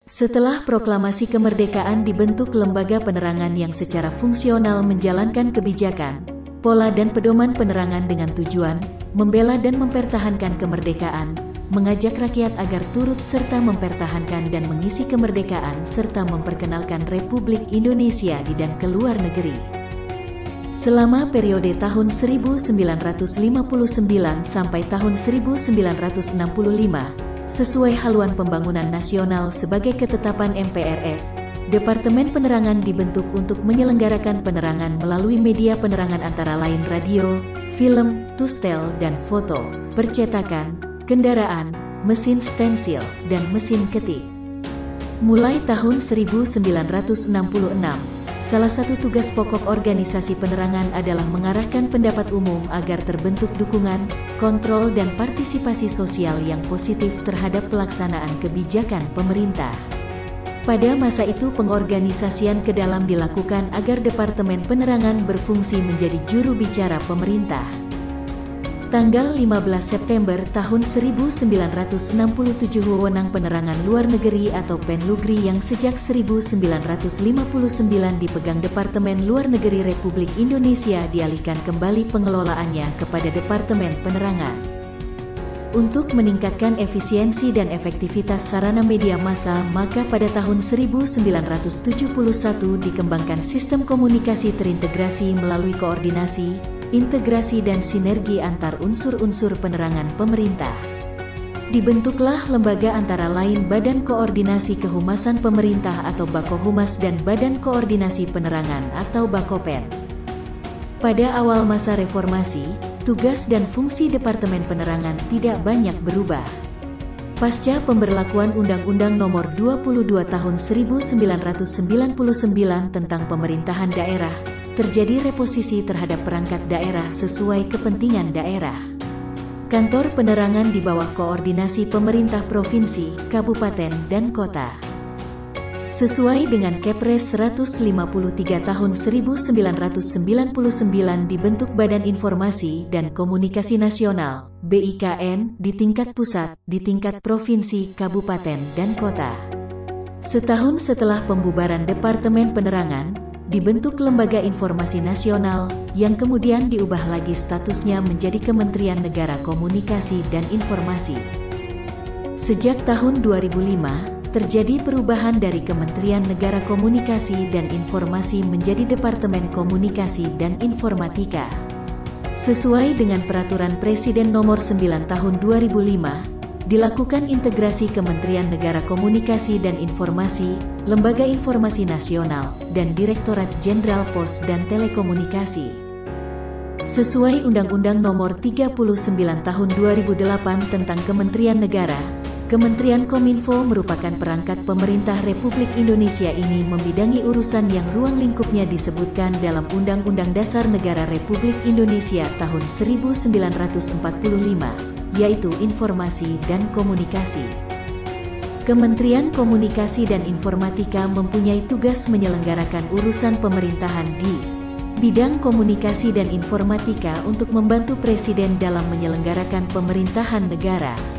Setelah proklamasi kemerdekaan dibentuk lembaga penerangan yang secara fungsional menjalankan kebijakan, pola dan pedoman penerangan dengan tujuan membela dan mempertahankan kemerdekaan, mengajak rakyat agar turut serta mempertahankan dan mengisi kemerdekaan serta memperkenalkan Republik Indonesia di dan ke luar negeri. Selama periode tahun 1959 sampai tahun 1965, sesuai haluan pembangunan nasional sebagai ketetapan MPRS, Departemen Penerangan dibentuk untuk menyelenggarakan penerangan melalui media penerangan antara lain radio, film, tustel dan foto, percetakan, kendaraan, mesin stensil, dan mesin ketik. Mulai tahun 1966, salah satu tugas pokok organisasi penerangan adalah mengarahkan pendapat umum agar terbentuk dukungan, kontrol dan partisipasi sosial yang positif terhadap pelaksanaan kebijakan pemerintah. Pada masa itu pengorganisasian ke dalam dilakukan agar Departemen Penerangan berfungsi menjadi juru bicara pemerintah. Tanggal 15 September tahun 1967 wewenang penerangan luar negeri atau Penlugri yang sejak 1959 dipegang Departemen Luar Negeri Republik Indonesia dialihkan kembali pengelolaannya kepada Departemen Penerangan. Untuk meningkatkan efisiensi dan efektivitas sarana media massa, maka pada tahun 1971 dikembangkan sistem komunikasi terintegrasi melalui koordinasi, integrasi dan sinergi antar unsur-unsur penerangan pemerintah. Dibentuklah lembaga antara lain Badan Koordinasi Kehumasan Pemerintah atau Bakohumas dan Badan Koordinasi Penerangan atau Bakopen. Pada awal masa reformasi, tugas dan fungsi Departemen Penerangan tidak banyak berubah. Pasca pemberlakuan Undang-Undang Nomor 22 Tahun 1999 tentang Pemerintahan Daerah, terjadi reposisi terhadap perangkat daerah sesuai kepentingan daerah. Kantor penerangan di bawah koordinasi pemerintah provinsi, kabupaten, dan kota. Sesuai dengan Kepres 153 tahun 1999 dibentuk Badan Informasi dan Komunikasi Nasional, BIKN, di tingkat pusat, di tingkat provinsi, kabupaten, dan kota. Setahun setelah pembubaran Departemen Penerangan, dibentuk Lembaga Informasi Nasional, yang kemudian diubah lagi statusnya menjadi Kementerian Negara Komunikasi dan Informasi. Sejak tahun 2005, terjadi perubahan dari Kementerian Negara Komunikasi dan Informasi menjadi Departemen Komunikasi dan Informatika. Sesuai dengan Peraturan Presiden Nomor 9 Tahun 2005, dilakukan integrasi Kementerian Negara Komunikasi dan Informasi, Lembaga Informasi Nasional, dan Direktorat Jenderal Pos dan Telekomunikasi. Sesuai Undang-Undang Nomor 39 Tahun 2008 tentang Kementerian Negara, Kementerian Kominfo merupakan perangkat pemerintah Republik Indonesia ini membidangi urusan yang ruang lingkupnya disebutkan dalam Undang-Undang Dasar Negara Republik Indonesia tahun 1945, yaitu informasi dan komunikasi. Kementerian Komunikasi dan Informatika mempunyai tugas menyelenggarakan urusan pemerintahan di bidang komunikasi dan informatika untuk membantu Presiden dalam menyelenggarakan pemerintahan negara.